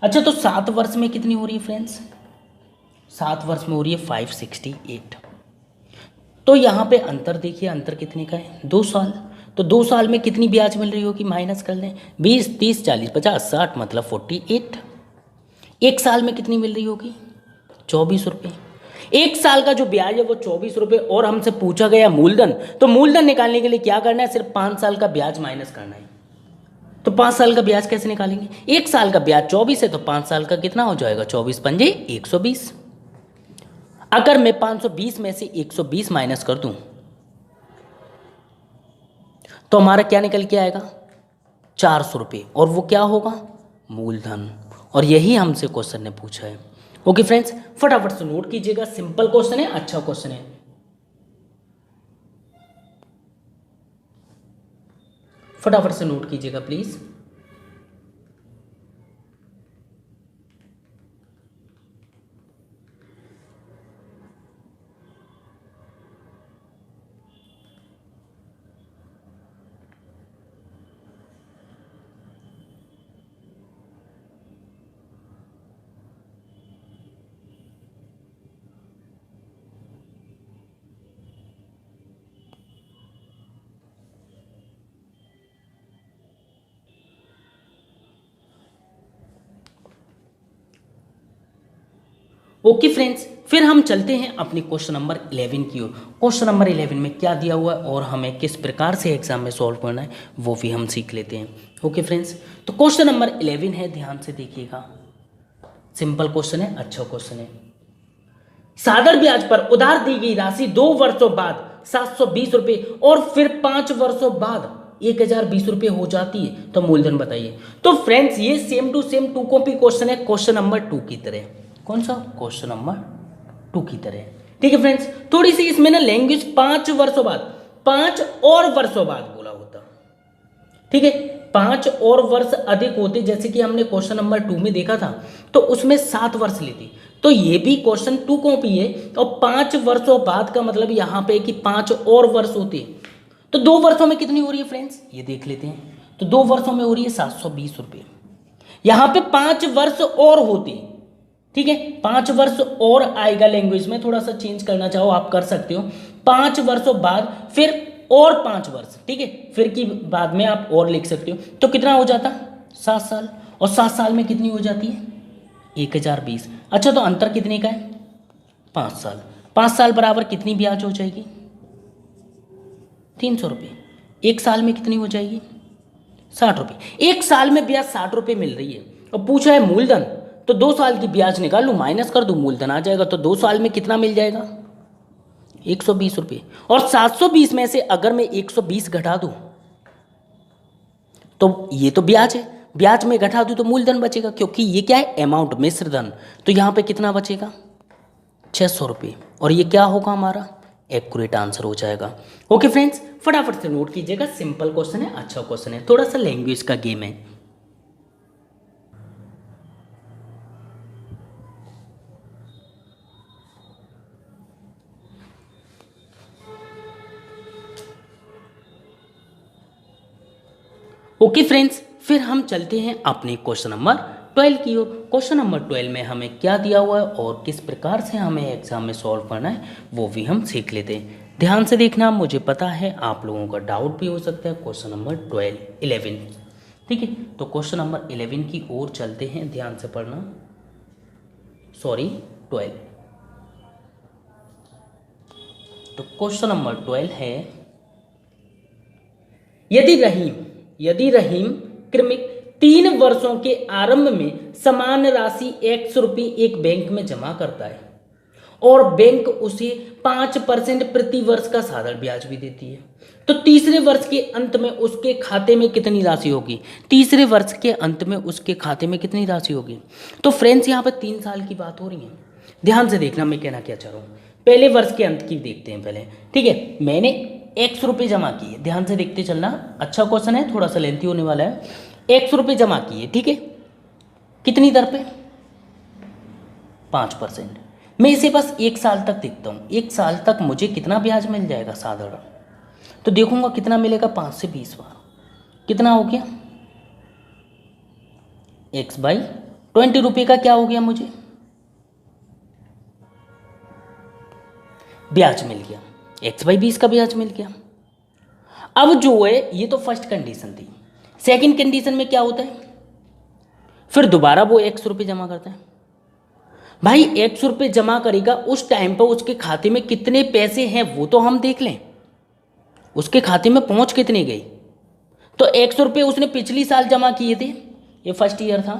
अच्छा, तो 7 वर्ष में कितनी हो रही है फ्रेंड्स? 7 वर्ष में हो रही है 568। तो यहाँ पे अंतर देखिए, अंतर कितने का है? 2 साल। तो 2 साल में कितनी ब्याज मिल रही होगी? माइनस कर लें, 20, 30, 40, 50, 60 मतलब 48। एक साल में कितनी मिल रही होगी? 24 रुपये। एक साल का जो ब्याज है वो 24 रुपये, और हमसे पूछा गया मूलधन, तो मूलधन निकालने के लिए क्या करना है? सिर्फ 5 साल का ब्याज माइनस करना है। तो 5 साल का ब्याज कैसे निकालेंगे? एक साल का ब्याज 24 है तो 5 साल का कितना हो जाएगा? 24 पंजे 120। अगर मैं 520 में से 120 माइनस कर दूं तो हमारा क्या निकल के आएगा? 400 रुपये, और वो क्या होगा? मूलधन। और यही हमसे क्वेश्चन ने पूछा है। ओके फ्रेंड्स, फटाफट से नोट कीजिएगा, सिंपल क्वेश्चन है, अच्छा क्वेश्चन है। फटाफट से नोट कीजिएगा प्लीज। ओके फ्रेंड्स, फिर हम चलते हैं अपने क्वेश्चन नंबर 11 की ओर। क्वेश्चन नंबर 11 में क्या दिया हुआ है और हमें किस प्रकार से एग्जाम में सॉल्व करना है वो भी हम सीख लेते हैं। ओके फ्रेंड्स, तो क्वेश्चन नंबर 11 है, ध्यान से देखिएगा। सिंपल क्वेश्चन है, अच्छा क्वेश्चन है। साधारण ब्याज पर उधार दी गई राशि 2 वर्षों बाद 720 रुपये और फिर 5 वर्षों बाद 1020 रुपये हो जाती है, तो मूलधन बताइए। तो फ्रेंड्स ये same to same 2 copy question है क्वेश्चन नंबर 2 की तरह। कौन सा? क्वेश्चन नंबर 2 की तरह। ठीक है फ्रेंड्स, थोड़ी सी इसमें ना लैंग्वेज 5 वर्षों बाद, 5 और वर्षों बाद बोला होता। ठीक है, 5 और वर्ष अधिक होते, जैसे कि हमने क्वेश्चन नंबर 2 में देखा था, तो उसमें 7 वर्ष लेती। तो ये भी क्वेश्चन 2 कॉपी है और 5 वर्षों बाद का मतलब यहाँ पे कि 5 और वर्ष होते। तो 2 वर्षों में कितनी हो रही है फ्रेंड्स, ये देख लेते हैं। तो 2 वर्षों में हो रही है 720 रुपये। यहाँ पे 5 वर्ष और होते, ठीक है, 5 वर्ष और आएगा। लैंग्वेज में थोड़ा सा चेंज करना चाहो आप कर सकते हो। 5 वर्षों बाद फिर और 5 वर्ष, ठीक है, फिर की बाद में आप और लिख सकते हो। तो कितना हो जाता? 7 साल। और 7 साल में कितनी हो जाती है? 1020। अच्छा, तो अंतर कितने का है? 5 साल। 5 साल बराबर कितनी ब्याज हो जाएगी? 300 रुपये। 1 साल में कितनी हो जाएगी? 60 रुपये। 1 साल में ब्याज 60 रुपये मिल रही है और पूछा है मूलधन, तो 2 साल की ब्याज निकाल लूँ, माइनस कर दूँ, मूलधन आ जाएगा। तो 2 साल में कितना मिल जाएगा? 120 रुपये। और 720 में से अगर मैं 120 घटा दूँ तो ये तो ब्याज है, ब्याज में घटा दूँ तो मूलधन बचेगा, क्योंकि ये क्या है? अमाउंट, मिश्र धन। तो यहाँ पे कितना बचेगा? 600 रुपये। और ये क्या होगा? हमारा एक्यूरेट आंसर हो जाएगा। ओके फ्रेंड्स, फटाफट से नोट कीजिएगा। सिंपल क्वेश्चन है, अच्छा क्वेश्चन है, थोड़ा सा लैंग्वेज का गेम है। ओके फ्रेंड्स, फिर हम चलते हैं अपने क्वेश्चन नंबर 12 की ओर। क्वेश्चन नंबर 12 में हमें क्या दिया हुआ है और किस प्रकार से हमें एग्जाम में सॉल्व करना है वो भी हम सीख लेते हैं। ध्यान से देखना, मुझे पता है आप लोगों का डाउट भी हो सकता है क्वेश्चन नंबर 11। ठीक है, तो क्वेश्चन नंबर 11 की ओर चलते हैं, ध्यान से पढ़ना। सॉरी, 12। तो क्वेश्चन नंबर 12 है, यदि रहीम क्रमिक 3 वर्षों के आरंभ में समान राशि x रुपये एक बैंक में जमा करता है और बैंक उसे 5% प्रति वर्ष का साधारण ब्याज भी देती है, तो तीसरे वर्ष के अंत में उसके खाते में कितनी राशि होगी? तीसरे वर्ष के अंत में उसके खाते में कितनी राशि होगी? तो फ्रेंड्स यहाँ पर 3 साल की बात हो रही है। ध्यान से देखना मैं कहना क्या चाह रहा हूँ। पहले वर्ष के अंत की देखते हैं पहले। ठीक है, मैंने x रुपये जमा किए, ध्यान से देखते चलना, अच्छा क्वेश्चन है, थोड़ा सा लेंथी होने वाला है। x रुपये जमा किए, ठीक है, कितनी दर पे? 5%। मैं इसे बस 1 साल तक देखता हूँ। 1 साल तक मुझे कितना ब्याज मिल जाएगा साधारण? तो देखूंगा कितना मिलेगा, 5 से 20 बार। कितना हो गया? x बाई 20 रुपये का क्या हो गया? मुझे ब्याज मिल गया, x बाई 20 का ब्याज मिल गया। अब जो है, ये तो फर्स्ट कंडीशन थी। सेकंड कंडीशन में क्या होता है? फिर दोबारा वो x रुपये जमा करता है। भाई x रुपये जमा करेगा, उस टाइम पर उसके खाते में कितने पैसे हैं वो तो हम देख लें, उसके खाते में पहुंच कितनी गई। तो x रुपये उसने पिछली साल जमा किए थे, ये फर्स्ट ईयर था,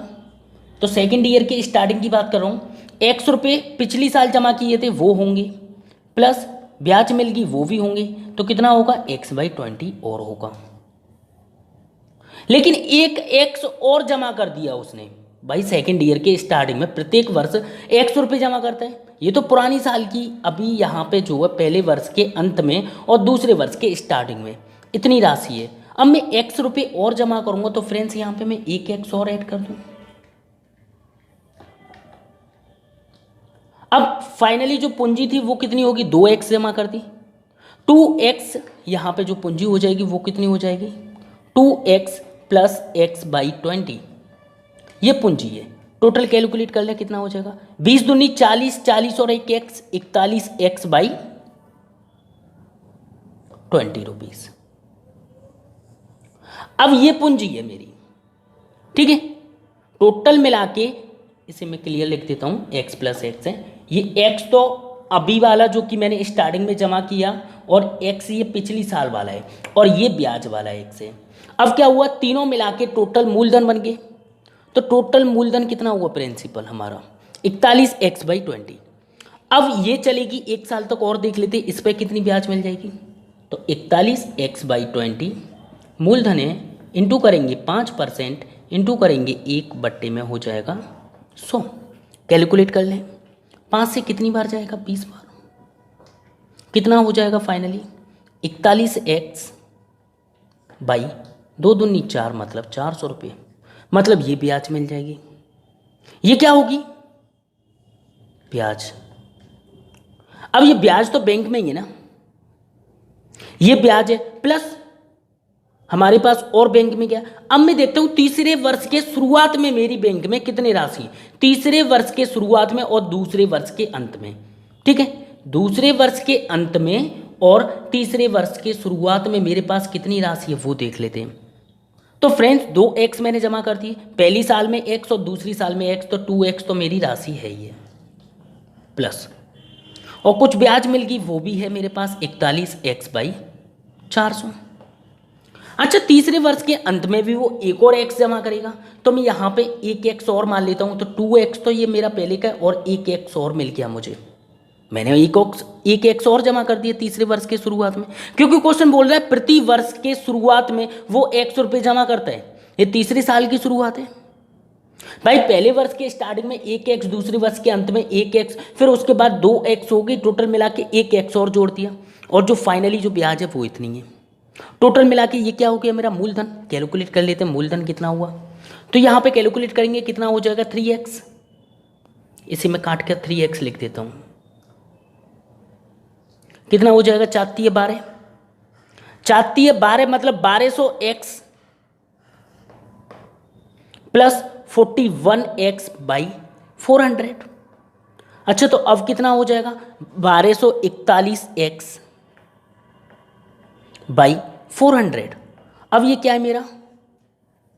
तो सेकंड ईयर की स्टार्टिंग की बात कर रहा हूँ। x रुपये पिछली साल जमा किए थे वो होंगे, प्लस ब्याज मिल गई वो भी होंगे, तो कितना होगा? x बाई 20 और होगा। लेकिन एक x और जमा कर दिया उसने। भाई सेकंड ईयर के स्टार्टिंग में प्रत्येक वर्ष x रुपये जमा करता है, ये तो पुरानी साल की, अभी यहाँ पे जो है पहले वर्ष के अंत में और दूसरे वर्ष के स्टार्टिंग में इतनी राशि है। अब मैं x रुपये और जमा करूंगा तो फ्रेंड्स यहाँ पे मैं एक x और ऐड कर दूँ। अब फाइनली जो पूंजी थी वो कितनी होगी? 2x जमा कर दी, 2x यहाँ पे जो पूंजी हो जाएगी वो कितनी हो जाएगी? 2x प्लस x बाई 20, ये पूंजी है। टोटल कैलकुलेट कर ले कितना हो जाएगा? 20 दूनी 40, 40 और 1x 41x बाई 20 रुपीज। अब ये पूंजी है मेरी, ठीक है, टोटल मिला के इसे मैं क्लियर लिख देता हूं, x प्लस एक्स है, ये एक्स तो अभी वाला जो कि मैंने स्टार्टिंग में जमा किया, और एक्स ये पिछली साल वाला है, और ये ब्याज वाला एक्स है। अब क्या हुआ, तीनों मिला के टोटल मूलधन बन गए। तो टोटल मूलधन कितना हुआ प्रिंसिपल हमारा, 41x/20। अब ये चलेगी एक साल तक और देख लेते इस पर कितनी ब्याज मिल जाएगी। तो 41x/20 मूलधन है, इंटू करेंगे 5%, इंटू करेंगे 1/में हो जाएगा 100। कैलकुलेट कर लें, 5 से कितनी बार जाएगा, 20 बार। कितना हो जाएगा फाइनली, 41x/2 दूनी 4 मतलब 400 रुपये। मतलब ये ब्याज मिल जाएगी। ये क्या होगी, ब्याज। अब ये ब्याज तो बैंक में ही है ना, ये ब्याज है, प्लस हमारे पास और बैंक में क्या। अब मैं देखता हूं तीसरे वर्ष के शुरुआत में मेरी बैंक में कितनी राशि, तीसरे वर्ष के शुरुआत में और दूसरे वर्ष के अंत में। ठीक है, दूसरे वर्ष के अंत में और तीसरे वर्ष के शुरुआत में मेरे पास कितनी राशि है वो देख लेते हैं। तो फ्रेंड्स 2x मैंने जमा कर दी, पहली साल में x और दूसरी साल में x, तो 2x तो मेरी राशि है ही है, प्लस और कुछ ब्याज मिल गई वो भी है मेरे पास 41x/400। अच्छा, तीसरे वर्ष के अंत में भी वो एक और x जमा करेगा, तो मैं यहाँ पे एक x और मान लेता हूँ। तो 2x तो ये मेरा पहले का है और एक x और मिल गया मुझे। मैंने एक x और जमा कर दिया तीसरे वर्ष के शुरुआत में, क्योंकि क्वेश्चन बोल रहा है प्रति वर्ष के शुरुआत में वो x रुपये जमा करता है। ये तीसरे साल की शुरुआत है भाई, पहले वर्ष के स्टार्टिंग में एक x, दूसरे वर्ष के अंत में एक x, फिर उसके बाद 2x हो गई, टोटल मिला के एक x और जोड़ दिया, और जो फाइनली जो ब्याज है वो इतनी है। टोटल मिला के ये क्या हो गया मेरा मूलधन। कैलकुलेट कर लेते हैं मूलधन कितना हुआ। तो यहाँ पे कैलकुलेट करेंगे कितना हो जाएगा, 3x। इसी में काट कर 3x लिख देता हूँ। कितना हो जाएगा, 4×12, 4×12 मतलब 1200x प्लस 41x/400। अच्छा, तो अब कितना हो जाएगा, 1241x/400। अब ये क्या है मेरा,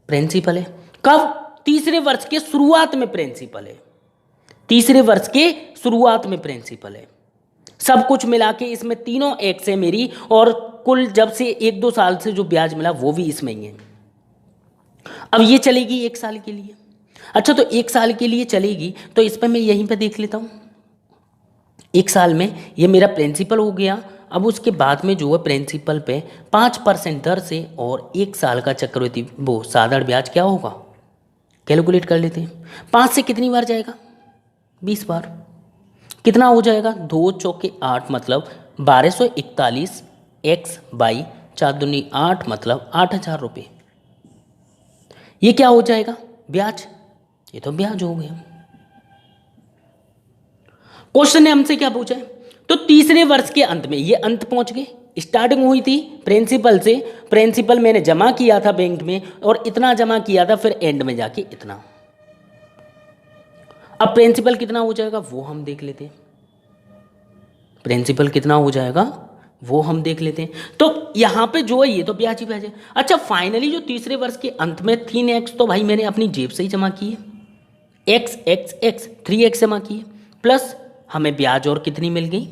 प्रिंसिपल है। कब, तीसरे वर्ष के शुरुआत में प्रिंसिपल है, तीसरे वर्ष के शुरुआत में प्रिंसिपल है। सब कुछ मिला के इसमें तीनों एक्स है मेरी, और कुल जब से 1-2 साल से जो ब्याज मिला वो भी इसमें ही है। अब ये चलेगी एक साल के लिए। अच्छा, तो एक साल के लिए चलेगी, तो इस पर मैं यहीं पे देख लेता हूँ। एक साल में ये मेरा प्रिंसिपल हो गया। अब उसके बाद में जो है प्रिंसिपल पे 5% दर से और एक साल का चक्रवृद्धि वो साधारण ब्याज क्या होगा, कैलकुलेट कर लेते हैं। 5 से कितनी बार जाएगा, 20 बार। कितना हो जाएगा, 2×4=8 मतलब 1241x/4×8 मतलब 8000 रुपये। ये क्या हो जाएगा, ब्याज। ये तो ब्याज हो गया। क्वेश्चन ने हमसे क्या पूछा है, तो तीसरे वर्ष के अंत में, ये अंत पहुंच गए। स्टार्टिंग हुई थी प्रिंसिपल से, प्रिंसिपल मैंने जमा किया था बैंक में और इतना जमा किया था, फिर एंड में जाके इतना। अब प्रिंसिपल कितना हो जाएगा वो हम देख लेते हैं। प्रिंसिपल कितना हो जाएगा वो हम देख लेते हैं। तो यहाँ पे जो है ये तो ब्याज ही ब्याज है। अच्छा, फाइनली जो तीसरे वर्ष के अंत में 3x तो भाई मैंने अपनी जेब से ही जमा की है, x 3x जमा की है, प्लस हमें ब्याज और कितनी मिल गई,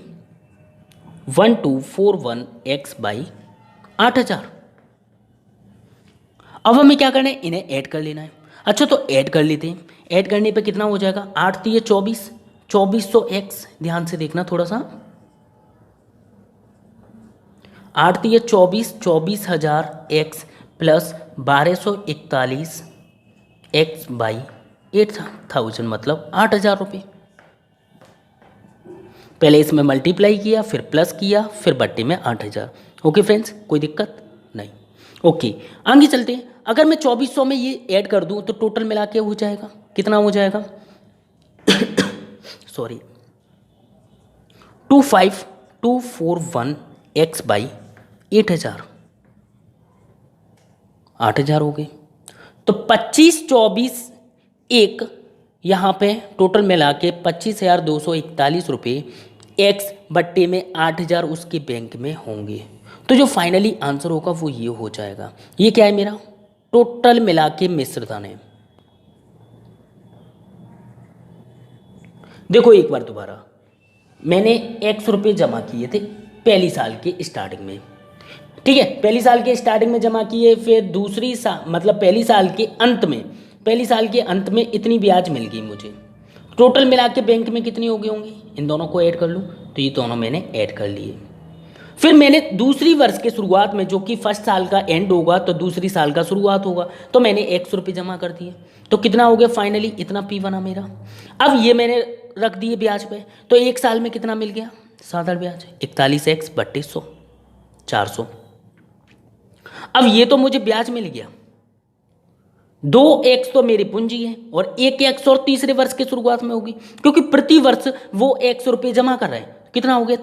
1241x/8000। अब हमें क्या करना है, इन्हें ऐड कर लेना है। अच्छा, तो ऐड कर लेते हैं। ऐड करने पे कितना हो जाएगा, 8×3 = 24, 2400x। ध्यान से देखना थोड़ा सा, 8×3 = 24, 24,000x प्लस 1241x/8000 मतलब 8000 रुपये। पहले इसमें मल्टीप्लाई किया, फिर प्लस किया, फिर बट्टे में 8000। ओके फ्रेंड्स, कोई दिक्कत नहीं। ओके, आगे चलते हैं। अगर मैं 2400 में ये ऐड कर दूं तो टोटल मिला के हो जाएगा, कितना हो जाएगा सॉरी 25241x/8000, 8000 हो गए। तो 25, 24, 1 यहाँ पे टोटल मिला के 25,241 रुपये, x बट्टे में 8000 उसके बैंक में होंगे। तो जो फाइनली आंसर होगा वो ये हो जाएगा। ये क्या है मेरा, टोटल मिला के मिश्रधन है। देखो एक बार दोबारा, मैंने 100 रुपये जमा किए थे पहली साल के स्टार्टिंग में, ठीक है, पहली साल के स्टार्टिंग में जमा किए, फिर दूसरी साल मतलब पहली साल के अंत में, पहली साल के अंत में इतनी ब्याज मिल गई मुझे। टोटल मिला के बैंक में कितनी हो गई होंगी, इन दोनों को ऐड कर लूँ तो ये दोनों मैंने ऐड कर लिए। फिर मैंने दूसरी वर्ष के शुरुआत में, जो कि फर्स्ट साल का एंड होगा तो दूसरी साल का शुरुआत होगा, तो मैंने 100 रुपये जमा कर दिए, तो कितना हो गया फाइनली, इतना पी बना मेरा। अब ये मैंने रख दिए ब्याज पे, तो एक साल में कितना मिल गया साधारण ब्याज, 41x बट्टे 100, 400। अब ये तो मुझे ब्याज मिल गया, 2x तो मेरी पूंजी है और 1x और तीसरे वर्ष के शुरुआत में होगी, क्योंकि प्रति वर्ष वो 100 रुपये जमा कर रहे हैं, कितना हो गया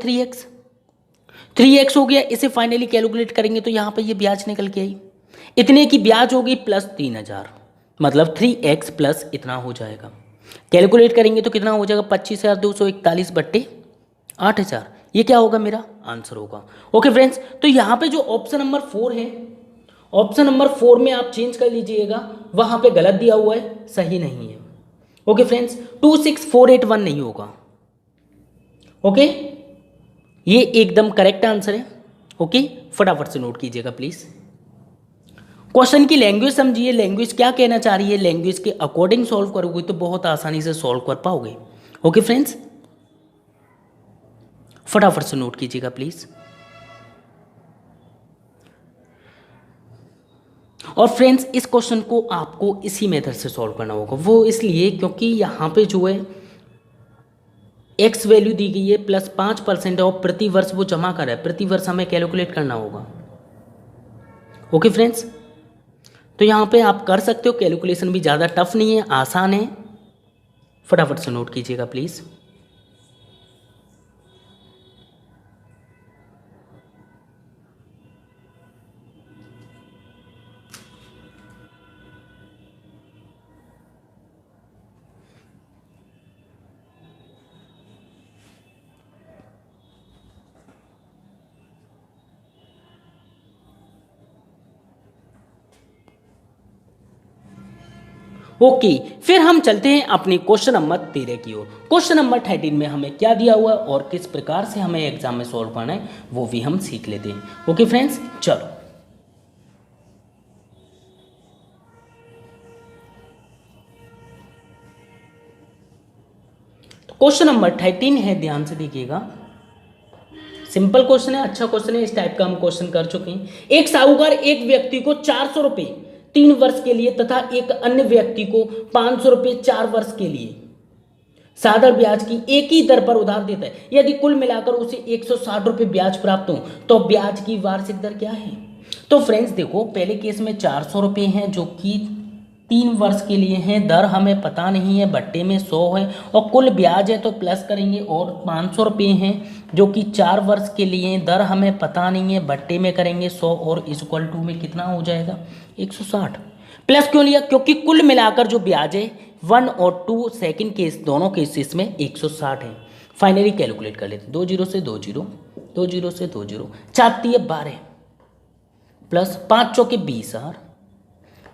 3x हो गया। इसे फाइनली कैलकुलेट करेंगे तो यहाँ पे ये ब्याज निकल के आई, इतने की ब्याज होगी प्लस 3000, मतलब 3x प्लस इतना हो जाएगा। कैलकुलेट करेंगे तो कितना हो जाएगा 25,241 बट्टे 8000, ये क्या होगा मेरा आंसर होगा। ओके फ्रेंड्स, तो यहाँ पे जो ऑप्शन नंबर 4 है, ऑप्शन नंबर 4 में आप चेंज कर लीजिएगा, वहां पे गलत दिया हुआ है, सही नहीं है। ओके फ्रेंड्स, 26481 नहीं होगा। ओके, ये एकदम करेक्ट आंसर है। ओके, फटाफट से नोट कीजिएगा प्लीज। क्वेश्चन की लैंग्वेज समझिए, लैंग्वेज क्या कहना चाह रही है, लैंग्वेज के अकॉर्डिंग सॉल्व करोगे तो बहुत आसानी से सॉल्व कर पाओगे। ओके फ्रेंड्स, फटाफट से नोट कीजिएगा प्लीज। और फ्रेंड्स, इस क्वेश्चन को आपको इसी मेथड से सॉल्व करना होगा, वो इसलिए क्योंकि यहाँ पे जो है एक्स वैल्यू दी गई है प्लस 5% और प्रति वर्ष वो जमा कर रहा है, प्रति वर्ष हमें कैलकुलेट करना होगा। ओके फ्रेंड्स, तो यहाँ पे आप कर सकते हो, कैलकुलेशन भी ज़्यादा टफ नहीं है, आसान है। फटाफट से नोट कीजिएगा प्लीज़। ओके, फिर हम चलते हैं अपने क्वेश्चन नंबर 13 की ओर। क्वेश्चन नंबर 13 में हमें क्या दिया हुआ है और किस प्रकार से हमें एग्जाम में सॉल्व करना है वो भी हम सीख लेते हैं। ओके फ्रेंड्स, चलो तो क्वेश्चन नंबर 13 है, ध्यान से देखिएगा। सिंपल क्वेश्चन है, अच्छा क्वेश्चन है, इस टाइप का हम क्वेश्चन कर चुके हैं। एक साहूकार एक व्यक्ति को 400 रुपये 3 वर्ष के लिए तथा एक अन्य व्यक्ति को 500 रुपये 4 वर्ष के लिए साधारण ब्याज की एक ही दर पर उधार देता है। यदि कुल मिलाकर उसे 160 रुपये ब्याज प्राप्त हो तो ब्याज की वार्षिक दर क्या है। तो फ्रेंड्स देखो, पहले केस में 400 रुपये हैं जो कि 3 वर्ष के लिए हैं, दर हमें पता नहीं है, बट्टे में 100 है और कुल ब्याज है तो प्लस करेंगे, और 500 रुपये हैं जो कि 4 वर्ष के लिए, दर हमें पता नहीं है, बट्टे में करेंगे 100 और इक्वल टू में कितना हो जाएगा 160। प्लस क्यों लिया, क्योंकि कुल मिलाकर जो ब्याज है 1 और 2 सेकंड केस दोनों केसेस में 160 है। फाइनली कैलकुलेट कर लेते, 2 जीरो से 2 जीरो, 2 जीरो से 2 जीरो, 4 तिये 12 प्लस 5 चौके 20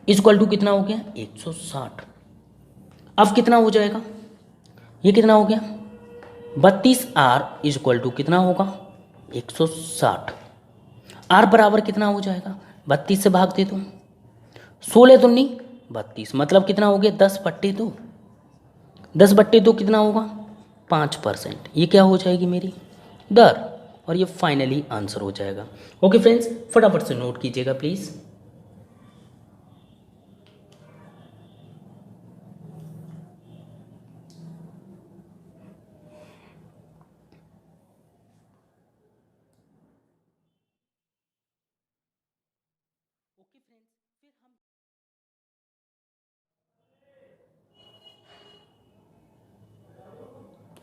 इक्वल टू कितना हो गया 160। अब कितना हो जाएगा, ये कितना हो गया 32R इक्वल टू कितना होगा 160। R बराबर कितना हो जाएगा 32 से भाग दे दो, 16 दूनी 32, मतलब कितना हो गया 10 बट्टे 2, 10 बट्टे 2 कितना होगा 5%। ये क्या हो जाएगी मेरी दर, और ये फाइनली आंसर हो जाएगा। ओके फ्रेंड्स, फटाफट से नोट कीजिएगा प्लीज़।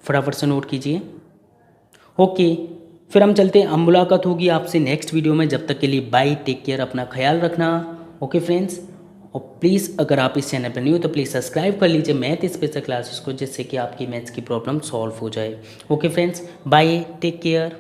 फटाफट से नोट कीजिए। ओके, फिर हम चलते हैं, अब मुलाकात होगी आपसे नेक्स्ट वीडियो में। जब तक के लिए बाय, टेक केयर, अपना ख्याल रखना। ओके फ्रेंड्स, और प्लीज़ अगर आप इस चैनल पर न्यू हो तो प्लीज़ सब्सक्राइब कर लीजिए मैथ स्पेशल क्लासेस को, जिससे कि आपकी मैथ्स की प्रॉब्लम सॉल्व हो जाए। Okay friends, bye, take care.